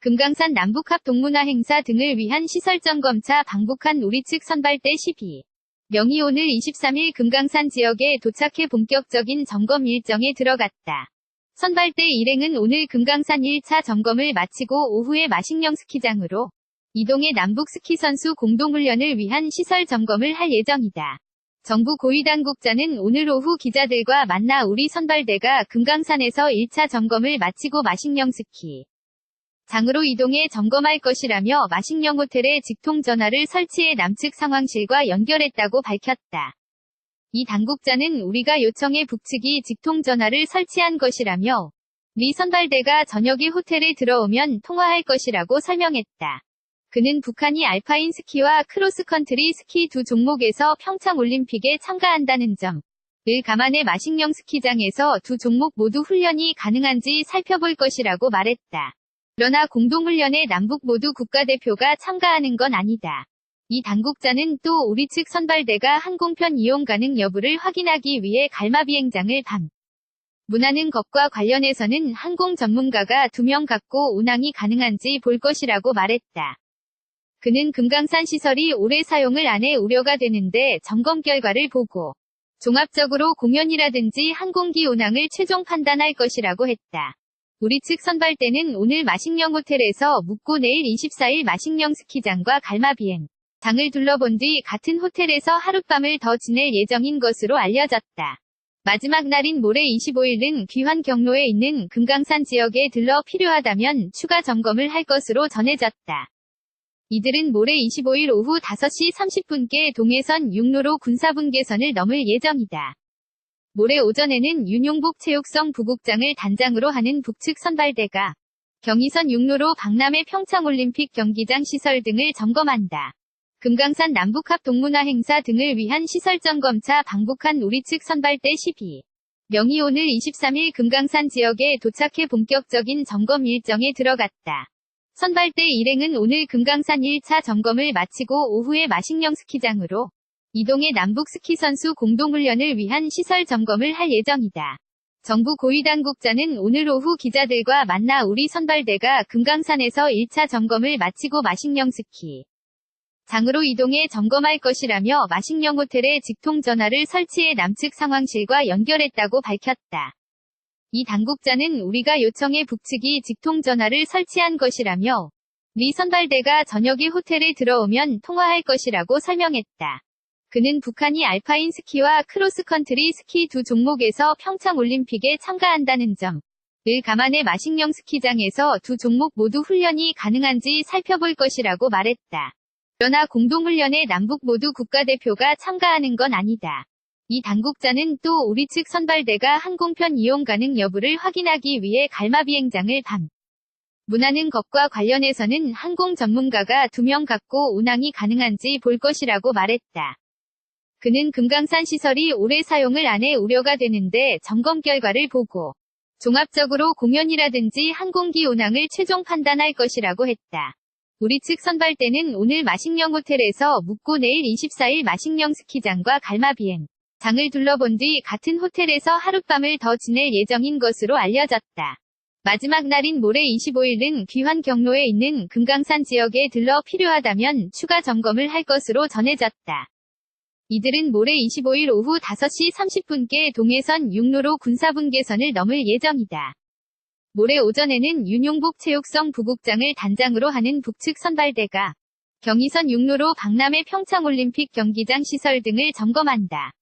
금강산 남북합 동문화 행사 등을 위한 시설점검차 방북한 우리 측 선발대 12 명이 오늘 23일 금강산 지역에 도착해 본격적인 점검 일정에 들어갔다. 선발대 일행은 오늘 금강산 1차 점검을 마치고 오후에 마식령 스키장으로 이동해 남북 스키 선수 공동훈련을 위한 시설 점검을 할 예정이다. 정부 고위당국자는 오늘 오후 기자들과 만나 우리 선발대가 금강산에서 1차 점검을 마치고 마식령 스키 장으로 이동해 점검할 것이라며 마식령 호텔에 직통전화를 설치해 남측 상황실과 연결했다고 밝혔다. 이 당국자는 우리가 요청해 북측이 직통전화를 설치한 것이라며 리 선발대가 저녁에 호텔에 들어오면 통화할 것이라고 설명했다. 그는 북한이 알파인 스키와 크로스컨트리 스키 두 종목에서 평창올림픽에 참가한다는 점을 감안해 마식령 스키장에서 두 종목 모두 훈련이 가능한지 살펴볼 것이라고 말했다. 그러나 공동훈련에 남북 모두 국가대표가 참가하는 건 아니다. 이 당국자는 또 우리 측 선발대가 항공편 이용 가능 여부를 확인하기 위해 갈마비행장을 방문하는 것과 관련해서는 항공 전문가가 2명 갖고 운항이 가능한지 볼 것이라고 말했다. 그는 금강산 시설이 오래 사용을 안 해 우려가 되는데 점검 결과를 보고 종합적으로 공연이라든지 항공기 운항을 최종 판단할 것이라고 했다. 우리 측 선발대는 오늘 마식령 호텔에서 묵고 내일 24일 마식령 스키장과 갈마비행 장을 둘러본 뒤 같은 호텔에서 하룻밤을 더 지낼 예정인 것으로 알려졌다. 마지막 날인 모레 25일은 귀환 경로에 있는 금강산 지역에 들러 필요하다면 추가 점검을 할 것으로 전해졌다. 이들은 모레 25일 오후 5시 30분께 동해선 육로로 군사분계선을 넘을 예정이다. 모레 오전에는 윤용복 체육성 부국장을 단장으로 하는 북측 선발대가 경의선 육로로 박람회 평창올림픽 경기장 시설 등을 점검한다. 금강산 남북합 동문화 행사 등을 위한 시설점검차 방북한 우리 측 선발대 12 명이 오늘 23일 금강산 지역에 도착해 본격적인 점검 일정에 들어갔다. 선발대 일행은 오늘 금강산 1차 점검을 마치고 오후에 마식령 스키장으로 이동해 남북 스키 선수 공동훈련을 위한 시설 점검을 할 예정이다. 정부 고위당국자는 오늘 오후 기자들과 만나 우리 선발대가 금강산에서 1차 점검을 마치고 마식령 스키 장으로 이동해 점검할 것이라며 마식령 호텔에 직통전화를 설치해 남측 상황실과 연결했다고 밝혔다. 이 당국자는 우리가 요청해 북측이 직통전화를 설치한 것이라며 리 선발대가 저녁에 호텔에 들어오면 통화할 것이라고 설명했다. 그는 북한이 알파인 스키와 크로스컨트리 스키 두 종목에서 평창올림픽에 참가한다는 점을 감안해 마식령 스키장에서 두 종목 모두 훈련이 가능한지 살펴볼 것이라고 말했다. 그러나 공동훈련에 남북 모두 국가대표가 참가하는 건 아니다. 이 당국자는 또 우리 측 선발대가 항공편 이용 가능 여부를 확인하기 위해 갈마비행장을 방문하는 것과 관련해서는 항공 전문가가 2명 갖고 운항이 가능한지 볼 것이라고 말했다. 그는 금강산 시설이 오래 사용을 안 해 우려가 되는데 점검 결과를 보고 종합적으로 공연이라든지 항공기 운항을 최종 판단할 것이라고 했다. 우리 측 선발대는 오늘 마식령 호텔에서 묵고 내일 24일 마식령 스키장과 갈마비행 장을 둘러본 뒤 같은 호텔에서 하룻밤을 더 지낼 예정인 것으로 알려졌다. 마지막 날인 모레 25일은 귀환 경로에 있는 금강산 지역에 들러 필요하다면 추가 점검을 할 것으로 전해졌다. 이들은 모레 25일 오후 5시 30분께 동해선 육로로 군사분계선을 넘을 예정이다. 모레 오전에는 윤용복 체육성 부국장을 단장으로 하는 북측 선발대가 경의선 육로로 박람회 평창올림픽 경기장 시설 등을 점검한다.